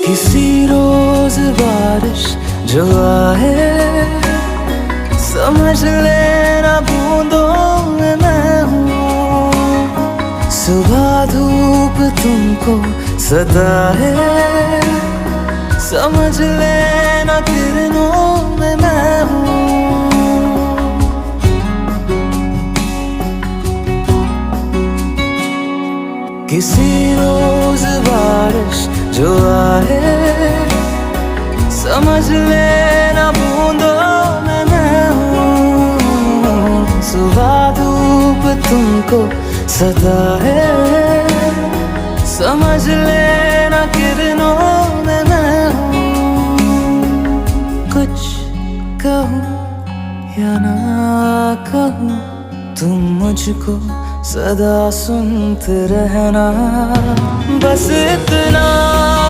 किसी रोज बारिश जो आए, समझ लेना बूंदों में मैं हूँ। सुबह धूप तुमको सताए, समझ लेना किरणों में मैं हूँ। किसी रोज बारिश जो आए, समझ लेना बूंदों में मैं हूँ। सुबह धूप तुमको सताए, समझ लेना किरणों में मैं हूँ। कुछ कहूँ या ना कहूँ, तुम मुझको सदा सुनते रहना, बस इतना